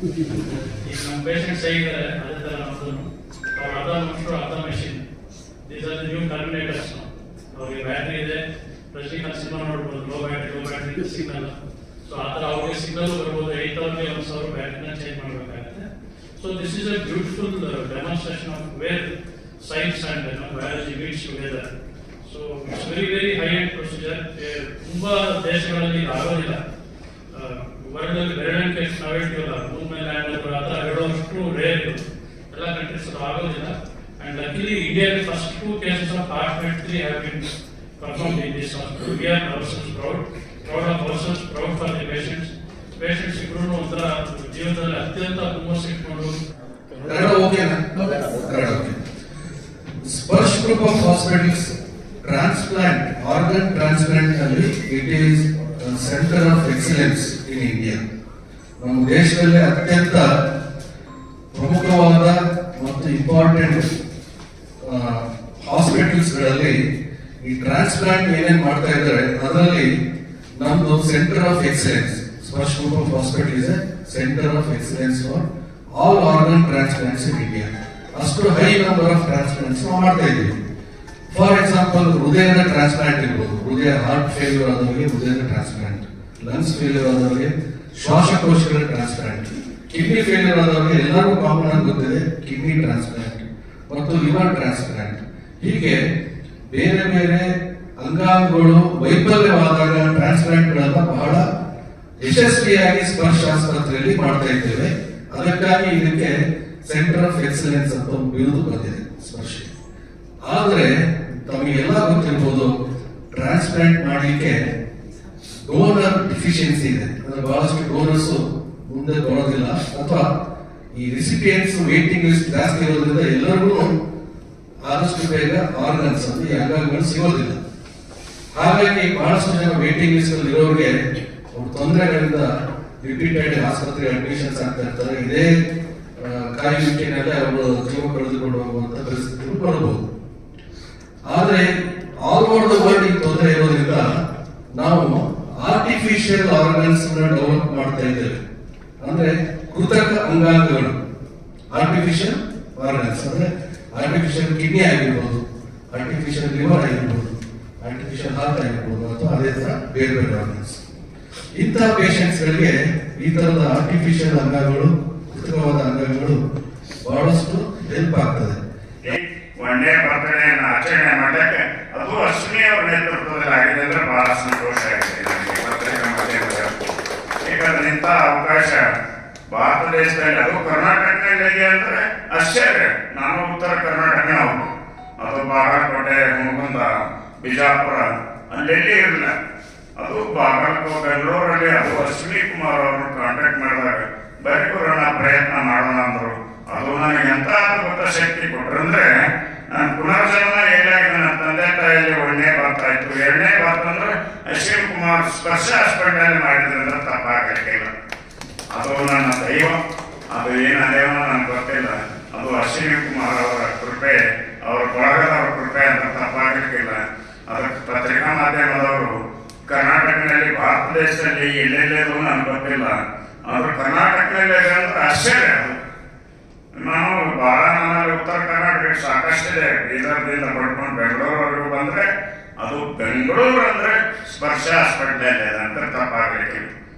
ಈಗ ನಮ್ಮ ಪೇಷಂಟ್ಸ್ ಹೇಗಿದ್ದಾರೆ ಅದೇ ಥರ ನಮ್ಮದು ಅವ್ರ ಅರ್ಧ ಮನುಷ್ಯರು ಅರ್ಧ machine. These are the new terminators. ಅವ್ರಿಗೆ ಬ್ಯಾಟ್ರಿ ಇದೆ, ಪ್ರಶ್ನೆ ಸಿಗ್ನಲ್ ನೋಡ್ಬೋದು, ಲೋ ಬ್ಯಾಟ್ರಿ ಸಿಗ್ನಲ್. ಸೊ ಆ ಥರ ಅವ್ರಿಗೆ ಸಿಗ್ನಲ್ ಬರ್ಬೋದು. 8,000 ಒಂದು 1,000 ಬ್ಯಾಟ್ರಿನ ಚೇಂಜ್ ಮಾಡಬೇಕಾಗುತ್ತೆ. So this is a beautiful demonstration of where science and biology meets together. So it's very high end procedure. ತುಂಬಾ ದೇಶಗಳಲ್ಲಿ ಆಗೋದಿಲ್ಲ. ವರ್ಲ್ಡ್ ಅಲ್ಲಿ ಬೆರಳಿಕೆ ನಾವೇಳ್ತೀವಲ್ಲ, ಮೂನ್ ಮೇಲೆ ಲ್ಯಾಂಡ್ ಆ ಥರ ಹೇಳೋಷ್ಟು ರೇರ್ ಎಲ್ಲ ಕಂಟ್ರೀಸ್ ಆಗೋದಿಲ್ಲ. ಅಂಡ್ ಲಕ್ಕಿಲಿ ಇಂಡಿಯಾದ first 2 cases of heart rate 3 have been performed in this hospital. We are ourselves proud of ourselves, proud for the patients. Patients ಇಬ್ಬರು ಒಂಥರ ಜೀವನದಲ್ಲಿ ಅತ್ಯಂತ ಹುಮ್ಮಸ್ ಇಟ್ಕೊಂಡು Sparsh group of hospitals transplant organ transplant ನಲ್ಲಿ it is center of excellence in India. ನಮ್ಮ ದೇಶದಲ್ಲಿ ಅತ್ಯಂತ ಪ್ರಮುಖವಾದ ಮತ್ತು ಇಂಪಾರ್ಟೆಂಟ್ ಹಾಸ್ಪಿಟಲ್ಸ್ಗಳಲ್ಲಿ ಈ ಟ್ರಾನ್ಸ್ಪ್ಲಾಂಟ್ ಏನೇನು ಮಾಡ್ತಾ ಇದ್ದಾರೆ ಅದರಲ್ಲಿ ನಮ್ದು centre of excellence. Sparsh group of hospital is A centre of excellence for all organ transplants in India. ಅಷ್ಟು ಹೈ ನಂಬರ್ ಆಫ್ ಟ್ರಾನ್ಸ್ಪ್ಲಾಂಟ್ಸ್ ಮಾಡ್ತಾ ಇದ್ದೀವಿ. ಫಾರ್ ಎಕ್ಸಾಂಪಲ್ ಹೃದಯದ ಟ್ರಾನ್ಸ್ಪ್ಲಾಂಟ್ ಇರ್ಬೋದು, ಹೃದಯ ಹಾರ್ಟ್ ಫೇಲ್ಯೂರ್ ಆದವರಿಗೆ ಹೃದಯದ ಟ್ರಾನ್ಸ್ಪ್ಲಾಂಟ್, ಲಂಗ್ಸ್ ಫೇಲ್ಯೂರ್ ಆದವರಿಗೆ ಶ್ವಾಸಕೋಶಗಳ ಟ್ರಾನ್ಸ್ಪ್ಲಾಂಟ್, ಕಿಡ್ನಿ ಫೇಲ್ಯೂರ್ ಆದವರಿಗೆ ಎಲ್ಲರಿಗೂ ಕಾಮನ್ ಆಗಿ ಗೊತ್ತಿದೆ ಕಿಡ್ನಿ ಟ್ರಾನ್ಸ್ಪ್ಲಾಂಟ್ ಮತ್ತು ಲಿವರ್ ಟ್ರಾನ್ಸ್ಪ್ಲಾಂಟ್. ಹೀಗೆ ಬೇರೆ ಬೇರೆ ಅಂಗಾಂಗಗಳು ವೈಫಲ್ಯವಾದಾಗ ಟ್ರಾನ್ಸ್ಪ್ಲಾಂಟ್ಗಳನ್ನ ಬಹಳ ಯಶಸ್ವಿಯಾಗಿ ಸ್ಪರ್ಶ್ ಆಸ್ಪತ್ರೆಯಲ್ಲಿ ಮಾಡ್ತಾ ಇದ್ದೇವೆ. ಅದಕ್ಕಾಗಿ ಇದಕ್ಕೆ ಸೆಂಟರ್ ಆಫ್ ಎಕ್ಸಲೆನ್ಸ್ ಅಂತ ಬಿರುದು ಬಂದಿದೆ ಸ್ಪರ್ಶ್. ಆದ್ರೆ ತಮಗೆಲ್ಲ ಗೊತ್ತಿರ್ಬೋದು, ಟ್ರಾನ್ಸ್ಪ್ಲಾಂಟ್ ಮಾಡಲಿಕ್ಕೆ ಡೋನರ್ ಡಿಫಿಷಿಯನ್ಸಿ ಇದೆ. ಅಂದ್ರೆ ಬಹಳಷ್ಟು ಡೋನರ್ಸ್ ಮುಂದೆ ಬರೋದಿಲ್ಲ, ಅಥವಾ ಈ ರಿಸಿಪಿಯೆಂಟ್ಸ್ ವೇಟಿಂಗ್ ಲಿಸ್ಟ್ ಜಾಸ್ತಿ ಇರೋದ್ರಿಂದ ಎಲ್ಲರಿಗೂ ಆದಷ್ಟು ಬೇಗ ಆರ್ಗನ್ಸ್ ಅಂದ್ರೆ ಈ ಅಂಗಾಂಗಗಳು ಸಿಗೋದಿಲ್ಲ. ಹಾಗಾಗಿ ಬಹಳಷ್ಟು ಜನ ವೇಟಿಂಗ್ ಲಿಸ್ಟ್ ಅಲ್ಲಿ ಇರೋರಿಗೆ ಅವ್ರ ತೊಂದರೆಗಳಿಂದ ರಿಪೀಟೆಡ್ ಆಸ್ಪತ್ರೆ ಅಡ್ಮಿಷನ್ಸ್ ಆಗ್ತಾ ಇರ್ತಾರೆ. ಇದೇ ಕಾಯುವಿಕೆನಲ್ಲಿ ಅವರು ಜೀವ ಕಳೆದುಕೊಂಡು ಹೋಗುವಂತ ಪರಿಸ್ಥಿತಿಗಳು ಬರಬಹುದು. ಆದ್ರೆ ಆಲ್ ಓವರ್ ದ ವರ್ಲ್ಡ್ ಈ ತೊಂದರೆ ಇರೋದ್ರಿಂದ ನಾವು ಆರ್ಟಿಫಿಷಿಯಲ್ ಆರ್ಗನ್ಸ್ ಡೆವಲಪ್ ಮಾಡ್ತಾ ಇದ್ದೇವೆ. ಅಂದ್ರೆ ಕೃತಕ ಅಂಗಾಂಗಗಳು, ಆರ್ಟಿಫಿಷಿಯಲ್ ಆರ್ಗನ್ಸ್ ಅಂದ್ರೆ ಆರ್ಟಿಫಿಷಿಯಲ್ ಕಿಡ್ನಿ ಆಗಿರ್ಬೋದು, ಆರ್ಟಿಫಿಷಿಯಲ್ ಲಿವರ್ ಆಗಿರ್ಬೋದು, ಆರ್ಟಿಫಿಷಿಯಲ್ ಹಾರ್ಟ್ ಆಗಿರ್ಬೋದು, ಅಥವಾ ಅದೇ ತರ ಬೇರೆ ಬೇರೆ ಆರ್ಗನ್ಸ್. ಇಂತಹ ಪೇಷಂಟ್ಸ್ ಗಳಿಗೆ ಈ ತರದ ಆರ್ಟಿಫಿಷಿಯಲ್ ಅಂಗಗಳು, ಕೃತಕವಾದ ಅಂಗಗಳು ಬಹಳಷ್ಟು ಹೆಲ್ಪ್ ಆಗ್ತದೆ. ಒಂದೇ ಬರ್ತಡೆಯನ್ನು ಆಚರಣೆ ಮಾಡಕ್ಕೆ ಅದು ಅಶ್ವಿನಿ ಅವರ ನೇತೃತ್ವದಲ್ಲಿ ಆಗಿದೆ ಅಂದ್ರೆ ಬಹಳ ಸಂತೋಷ ಆಗಿದೆ ನನಗೆ ಪತ್ರಿಕಾ ಮಾಧ್ಯಮದ. ಯಾಕಂದ್ರೆ ಇಂಥ ಅವಕಾಶ ಭಾರತ ದೇಶದಲ್ಲಿ, ಅದು ಕರ್ನಾಟಕದಲ್ಲಿ ಅಂದ್ರೆ ಆಶ್ಚರ್ಯ. ನಾನು ಉತ್ತರ ಕರ್ನಾಟಕ, ಅದು ಬಾಗಲಕೋಟೆ, ಮುಗುಂದ, ಬಿಜಾಪುರ ಅಲ್ಲೆಲ್ಲಿ ಇರಲಿಲ್ಲ. ಅದು ಬಾಗಲಕೋಟೆ, ಬೆಂಗಳೂರಲ್ಲಿ ಅದು ಅಶ್ವಿನಿ ಕುಮಾರ್ ಅವ್ರನ್ನ ಕಾಂಟ್ಯಾಕ್ಟ್ ಮಾಡಿದಾಗ ಬರೀ ಬರೋಣ ಪ್ರಯತ್ನ ಮಾಡೋಣ ಅಂದ್ರು. ಅದು ನನಗೆ ಎಂತ ಅದ್ಭುತ ಶಕ್ತಿ ಕೊಟ್ರಂದ್ರೆ, ನಾನು ಪುನರ್ಜನ್ಮ ಹೇಗಾಗಿದೆ, ನನ್ನ ತಂದೆ ತಾಯಿಯಲ್ಲಿ 1ನೇ ಬರ್ತಾ ಇತ್ತು. 2ನೇ ಬರ್ತಂದ್ರೆ ಅಶ್ವಿನಿ ಕುಮಾರ್ ಸ್ಪರ್ಶ ಹಾಸ್ಪಿಟಲ್ ಮಾಡಿದ್ರಿಂದ ತಪ್ಪಾಗಲಿಕ್ಕಿಲ್ಲ. ಅದು ನನ್ನ ದೈವ. ಅದು ಏನು ಅದೇವ ನನಗೆ ಗೊತ್ತಿಲ್ಲ. ಅದು ಅಶ್ವಿನಿ ಕುಮಾರ್ ಅವರ ಕೃಪೆ, ಅವರ ಬಳಗದವರ ಕೃಪೆ ಅಂತ ತಪ್ಪಾಗಲಿಕ್ಕಿಲ್ಲ. ಅದಕ್ಕೆ ಪತ್ರಿಕಾ ಮಾಧ್ಯಮದವರು ಕರ್ನಾಟಕದಲ್ಲಿ, ಭಾರತ ದೇಶದಲ್ಲಿ ಎಲ್ಲೆಲ್ಲೂ ನನಗೆ ಗೊತ್ತಿಲ್ಲ, ಆದ್ರೆ ಕರ್ನಾಟಕದಲ್ಲಿ ಅಂದ್ರೆ ಆಶ್ಚರ್ಯ. ನಾವು ಬಹಳ ನಮ್ಮಲ್ಲಿ ಉತ್ತರ ಕರ್ನಾಟಕ ಸಾಕಷ್ಟಿದೆ. ಬೀದರ್ದಿಂದ ಪಡ್ಕೊಂಡು ಬೆಂಗಳೂರವರೆಗೂ ಬಂದ್ರೆ ಅದು ಬೆಂಗಳೂರು ಅಂದ್ರೆ ಸ್ಪರ್ಶ ಹಾಸ್ಪಿಟಲ್ ಅಂತ ತಪ್ಪಾಗಲಿಕ್ಕಿಲ್ಲ.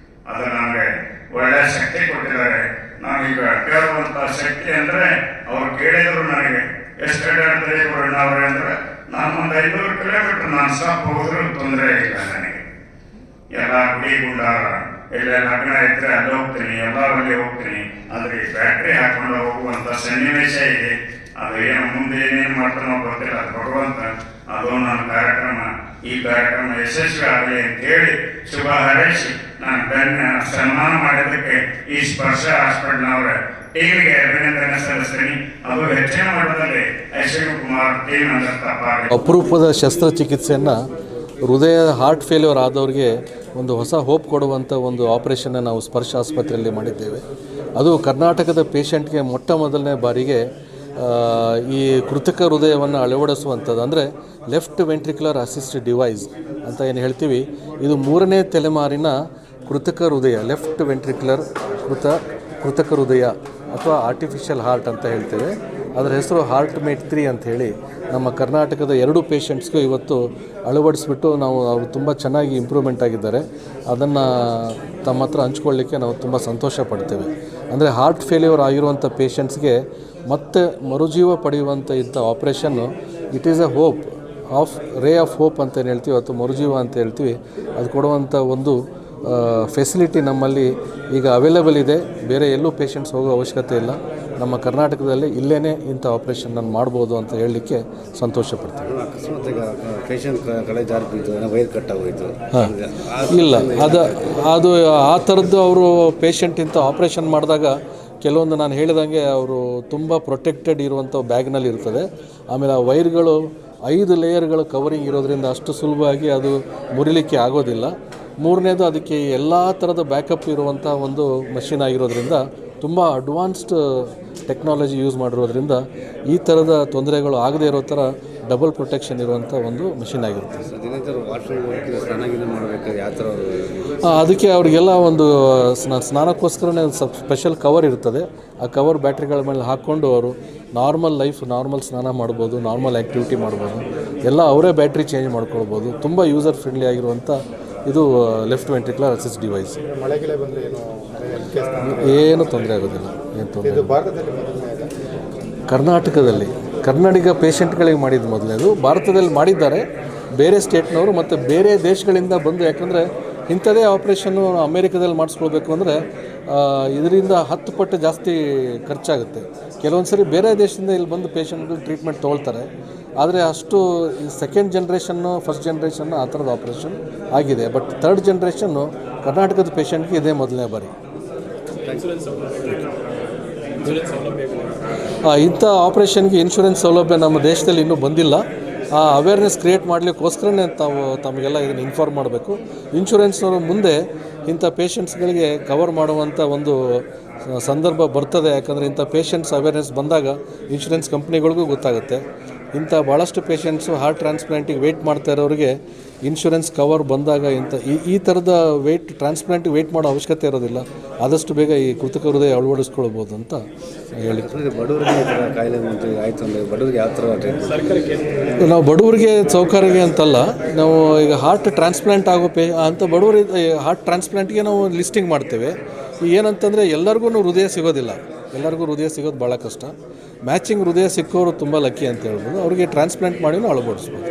ಅದು ನನಗೆ ಒಳ್ಳೆ ಶಕ್ತಿ ಕೊಟ್ಟಿದ್ದಾರೆ. ನಾನೀಗ ಅಡ್ಡಾಡುವಂತ ಶಕ್ತಿ ಅಂದ್ರೆ ಅವ್ರು ಕೇಳಿದ್ರು ನನಗೆ ಎಷ್ಟು ಅಡ್ಡಾಡ್ತಾರೆ ಅವ್ರೆ ಅಂದ್ರೆ, ನಾನು ಒಂದು 500 ಕಿಲೋಮೀಟರ್ ನಾನು ಸ್ಟಾಪ್ ಹೋದ್ರು ತೊಂದರೆ ಇಲ್ಲ ನನಗೆ. ಎಲ್ಲ ಗುಡಿ ಗುಂಡಾರ ಎಲ್ಲ ಲಗ್ನ ಇದ್ರೆ ಅಲ್ಲಿ ಹೋಗ್ತೀನಿ, ಎಲ್ಲರಲ್ಲಿ ಹೋಗ್ತೀನಿ. ಆದ್ರೆ ಈ ಬ್ಯಾಟ್ರಿ ಹಾಕೊಂಡು ಹೋಗುವಂತ ಸನ್ನಿವೇಶ ಇದೆ. ಅದು ಏನು ಮುಂದೆ ಏನೇನು ಮಾಡ್ತಾನೋ ಗೊತ್ತಿಲ್ಲ, ಅದು ಭಗವಂತ. ಅದು ನನ್ನ ಕಾರ್ಯಕ್ರಮ, ಈ ಕಾರ್ಯಕ್ರಮ ಯಶಸ್ವಿ ಆಗಲಿ ಅಂತ ಹೇಳಿ ಶುಭ ಹಾರೈಸಿ ನಾನು ಸನ್ಮಾನ ಮಾಡಿದ್ದಕ್ಕೆ ಈ ಸ್ಪರ್ಶ ಹಾಸ್ಪಿಟಲ್ನವರ ಟೀಮಿಗೆ ಅಭಿನಂದನೆ ಸಲ್ಲಿಸ್ತೀನಿ. ಅದು ಹೆಚ್ಚಿನ ಮಟ್ಟದಲ್ಲಿ ಅಶ್ವಿನಿ ಕುಮಾರ್ ಟೀಮ್ ಅಂತ ತಪ್ಪಾಗಿ. ಅಪರೂಪದ ಶಸ್ತ್ರಚಿಕಿತ್ಸೆಯನ್ನು ಹೃದಯ ಹಾರ್ಟ್ ಫೇಲ್ಯೂರ್ ಆದವ್ರಿಗೆ ಒಂದು ಹೊಸ ಹೋಪ್ ಕೊಡುವಂಥ ಒಂದು ಆಪರೇಷನ್ನ ನಾವು ಸ್ಪರ್ಶ ಆಸ್ಪತ್ರೆಯಲ್ಲಿ ಮಾಡಿದ್ದೇವೆ. ಅದು ಕರ್ನಾಟಕದ ಪೇಷಂಟ್ಗೆ ಮೊಟ್ಟ ಮೊದಲನೇ ಬಾರಿಗೆ ಈ ಕೃತಕ ಹೃದಯವನ್ನು ಅಳವಡಿಸುವಂಥದ್ದು, ಅಂದರೆ ಲೆಫ್ಟ್ ವೆಂಟ್ರಿಕ್ಯುಲರ್ ಅಸಿಸ್ಟ್ ಡಿವೈಸ್ ಅಂತ ಏನು ಹೇಳ್ತೀವಿ. ಇದು 3ನೇ ತಲೆಮಾರಿನ ಕೃತಕ ಹೃದಯ, ಲೆಫ್ಟ್ ವೆಂಟ್ರಿಕ್ಯುಲರ್ ಕೃತಕ ಹೃದಯ ಅಥವಾ ಆರ್ಟಿಫಿಷಿಯಲ್ ಹಾರ್ಟ್ ಅಂತ ಹೇಳ್ತೇವೆ. ಅದರ ಹೆಸರು ಹಾರ್ಟ್ ಮೇಟ್ 3 ಅಂತ ಹೇಳಿ ನಮ್ಮ ಕರ್ನಾಟಕದ 2 ಪೇಷಂಟ್ಸ್ಗೂ ಇವತ್ತು ಅಳವಡಿಸ್ಬಿಟ್ಟು ನಾವು ಅವರು ತುಂಬ ಚೆನ್ನಾಗಿ ಇಂಪ್ರೂವ್ಮೆಂಟ್ ಆಗಿದ್ದಾರೆ. ಅದನ್ನು ತಮ್ಮ ಹತ್ರ ಹಂಚ್ಕೊಳ್ಳಿಕ್ಕೆ ನಾವು ತುಂಬ ಸಂತೋಷ ಪಡ್ತೇವೆ. ಅಂದರೆ ಹಾರ್ಟ್ ಫೇಲ್ಯೂರ್ ಆಗಿರುವಂಥ ಪೇಷಂಟ್ಸ್ಗೆ ಮತ್ತೆ ಮರುಜೀವ ಪಡೆಯುವಂಥ ಇಂಥ operation it is A hope of ray of hope ಅಂತ ಏನು ಹೇಳ್ತೀವಿ ಅಥವಾ ಮರುಜೀವ ಅಂತ ಹೇಳ್ತೀವಿ. ಅದು ಕೊಡುವಂಥ ಒಂದು ಫೆಸಿಲಿಟಿ ನಮ್ಮಲ್ಲಿ ಈಗ ಅವೈಲೇಬಲ್ ಇದೆ. ಬೇರೆ ಎಲ್ಲೂ ಪೇಷಂಟ್ಸ್ ಹೋಗೋ ಅವಶ್ಯಕತೆ ಇಲ್ಲ. ನಮ್ಮ ಕರ್ನಾಟಕದಲ್ಲಿ ಇಲ್ಲೇ ಇಂಥ ಆಪ್ರೇಷನ್ ಮಾಡ್ಬೋದು ಅಂತ ಹೇಳಲಿಕ್ಕೆ ಸಂತೋಷ ಪಡ್ತೀವಿ. ಅಕಸ್ಮಾತ್ ಈಗ ಪೇಷಂಟ್ ಕಳೆ ಜಾರಿ ಬಿದ್ದು ವೈರ್ ಕಟ್ ಆಗೋಯ್ತು. ಇಲ್ಲ, ಅದು ಆ ಥರದ್ದು ಅವರು ಪೇಷಂಟ್ ಇಂಥ ಆಪ್ರೇಷನ್ ಮಾಡಿದಾಗ ಕೆಲವೊಂದು ನಾನು ಹೇಳಿದಂಗೆ ಅವರು ತುಂಬ ಪ್ರೊಟೆಕ್ಟೆಡ್ ಇರುವಂಥ ಬ್ಯಾಗ್ನಲ್ಲಿ ಇರ್ತದೆ. ಆಮೇಲೆ ಆ ವೈರ್ಗಳು 5 ಲೇಯರ್ಗಳು ಕವರಿಂಗ್ ಇರೋದ್ರಿಂದ ಅಷ್ಟು ಸುಲಭವಾಗಿ ಅದು ಮುರಿಲಿಕ್ಕೆ ಆಗೋದಿಲ್ಲ. ಮೂರನೇದು ಅದಕ್ಕೆ ಎಲ್ಲ ಥರದ ಬ್ಯಾಕಪ್ ಇರುವಂಥ ಒಂದು ಮಷಿನ್ ಆಗಿರೋದ್ರಿಂದ ತುಂಬ ಅಡ್ವಾನ್ಸ್ಡ್ ಟೆಕ್ನಾಲಜಿ ಯೂಸ್ ಮಾಡಿರೋದ್ರಿಂದ ಈ ಥರದ ತೊಂದರೆಗಳು ಆಗದೇ ಇರೋ ಥರ ಡಬಲ್ ಪ್ರೊಟೆಕ್ಷನ್ ಇರುವಂಥ ಒಂದು ಮಷಿನ್ ಆಗಿರುತ್ತೆ. ದಿನಚರಿ ವಾಶ್ರೂಮ್ ಹೋಗಿ ಸ್ನಾನ ಮಾಡಬೇಕಾದ್ರೆ ಯಾವ ಥರ ಅದಕ್ಕೆ ಅವರಿಗೆಲ್ಲ ಒಂದು ಸ್ನಾನಕ್ಕೋಸ್ಕರನೇ ಒಂದು ಸ್ಪೆಷಲ್ ಕವರ್ ಇರ್ತದೆ. ಆ ಕವರ್ ಬ್ಯಾಟ್ರಿಗಳ ಮೇಲೆ ಹಾಕ್ಕೊಂಡು ಅವರು ನಾರ್ಮಲ್ ಸ್ನಾನ ಮಾಡ್ಬೋದು, ನಾರ್ಮಲ್ ಆ್ಯಕ್ಟಿವಿಟಿ ಮಾಡ್ಬೋದು. ಎಲ್ಲ ಅವರೇ ಬ್ಯಾಟ್ರಿ ಚೇಂಜ್ ಮಾಡ್ಕೊಳ್ಬೋದು. ತುಂಬ ಯೂಸರ್ ಫ್ರೆಂಡ್ಲಿ ಆಗಿರುವಂಥ ಇದು ಲೆಫ್ಟ್ ವೆಂಟ್ರಿಕ್ಯುಲರ್ ಅಸಿಸ್ಟ್ ಡಿವೈಸ್. ಮಳೆಗೆಲೆ ಬಂದರೆ ಏನು ತೊಂದರೆ ಆಗೋದಿಲ್ಲ. ಏನು ತೊಂದರೆ ಕರ್ನಾಟಕದಲ್ಲಿ ಕನ್ನಡಿಗ ಪೇಷಂಟ್ಗಳಿಗೆ ಮಾಡಿದ್ದು ಮೊದಲನೇದು. ಭಾರತದಲ್ಲಿ ಮಾಡಿದ್ದಾರೆ ಬೇರೆ ಸ್ಟೇಟ್ನವರು ಮತ್ತು ಬೇರೆ ದೇಶಗಳಿಂದ ಬಂದು. ಯಾಕಂದರೆ ಇಂಥದೇ ಆಪ್ರೇಷನ್ನು ಅಮೇರಿಕಾದಲ್ಲಿ ಮಾಡಿಸ್ಕೊಳ್ಬೇಕು ಅಂದರೆ ಇದರಿಂದ 10 ಪಟ್ಟು ಜಾಸ್ತಿ ಖರ್ಚಾಗುತ್ತೆ. ಕೆಲವೊಂದು ಸರಿ ಬೇರೆ ದೇಶದಿಂದ ಇಲ್ಲಿ ಬಂದು ಪೇಷಂಟ್ಗಳು ಟ್ರೀಟ್ಮೆಂಟ್ ತೊಗೊಳ್ತಾರೆ. ಆದರೆ ಅಷ್ಟು ಸೆಕೆಂಡ್ ಜನ್ರೇಷನ್ನು ಫಸ್ಟ್ ಜನ್ರೇಷನ್ನು ಆ ಥರದ ಆಪ್ರೇಷನ್ ಆಗಿದೆ. ಬಟ್ ಥರ್ಡ್ ಜನ್ರೇಷನ್ನು ಕರ್ನಾಟಕದ ಪೇಷಂಟ್ಗೆ ಇದೇ ಮೊದಲನೇ ಬಾರಿ. ಇಂಥ ಆಪ್ರೇಷನ್ಗೆ ಇನ್ಶೂರೆನ್ಸ್ ಸೌಲಭ್ಯ ನಮ್ಮ ದೇಶದಲ್ಲಿ ಇನ್ನೂ ಬಂದಿಲ್ಲ. ಆ ಅವೇರ್ನೆಸ್ ಕ್ರಿಯೇಟ್ ಮಾಡಲಿಕ್ಕೋಸ್ಕರನೇ ತಮಗೆಲ್ಲ ಇದನ್ನು ಇನ್ಫಾರ್ಮ್ ಮಾಡಬೇಕು. ಇನ್ಶೂರೆನ್ಸ್ನವರು ಮುಂದೆ ಇಂಥ ಪೇಷಂಟ್ಸ್ಗಳಿಗೆ ಕವರ್ ಮಾಡುವಂಥ ಒಂದು ಸಂದರ್ಭ ಬರ್ತದೆ. ಯಾಕಂದರೆ ಇಂಥ ಪೇಷಂಟ್ಸ್ ಅವೇರ್ನೆಸ್ ಬಂದಾಗ ಇನ್ಶೂರೆನ್ಸ್ ಕಂಪ್ನಿಗಳಿಗೂ ಗೊತ್ತಾಗುತ್ತೆ. ಇಂಥ ಭಾಳಷ್ಟು ಪೇಷಂಟ್ಸು ಹಾರ್ಟ್ ಟ್ರಾನ್ಸ್ಪ್ಲಾಂಟಿಗೆ ವೆಯ್ಟ್ ಮಾಡ್ತಾ ಇರೋರಿಗೆ ಇನ್ಶೂರೆನ್ಸ್ ಕವರ್ ಬಂದಾಗ ಈ ಥರದ ಟ್ರಾನ್ಸ್ಪ್ಲಾಂಟಿಗೆ ವೆಯ್ಟ್ ಮಾಡೋ ಅವಶ್ಯಕತೆ ಇರೋದಿಲ್ಲ. ಆದಷ್ಟು ಬೇಗ ಈ ಕೃತಕ ಹೃದಯ ಅಳವಡಿಸ್ಕೊಳ್ಬೋದು ಅಂತ ಹೇಳಿ. ಬಡವರಿಗೆ ಕಾಯಿಲೆ ಆಯಿತು ಅಂದರೆ ಬಡವರಿಗೆ ಯಾವ ಥರ ನಾವು ಬಡವರಿಗೆ ಸೌಕರ್ಯಗೆ ಅಂತಲ್ಲ, ನಾವು ಈಗ ಹಾರ್ಟ್ ಟ್ರಾನ್ಸ್ಪ್ಲಾಂಟ್ ಆಗೋ ಅಂಥ ಬಡವರಿಗೆ ಹಾರ್ಟ್ ಟ್ರಾನ್ಸ್ಪ್ಲಾಂಟ್ಗೆ ನಾವು ಲಿಸ್ಟಿಂಗ್ ಮಾಡ್ತೇವೆ. ಏನಂತಂದರೆ ಎಲ್ಲರಿಗೂ ಹೃದಯ ಸಿಗೋದಿಲ್ಲ. ಎಲ್ಲರಿಗೂ ಹೃದಯ ಸಿಗೋದು ಭಾಳ ಕಷ್ಟ. ಮ್ಯಾಚಿಂಗ್ ಹೃದಯ ಸಿಕ್ಕೋರು ತುಂಬ ಲಕ್ಕಿ ಅಂತ ಹೇಳ್ಬೋದು. ಅವರಿಗೆ ಟ್ರಾನ್ಸ್ಪ್ಲಾಂಟ್ ಮಾಡಿನೂ ಅಳವಡಿಸ್ಬೋದು.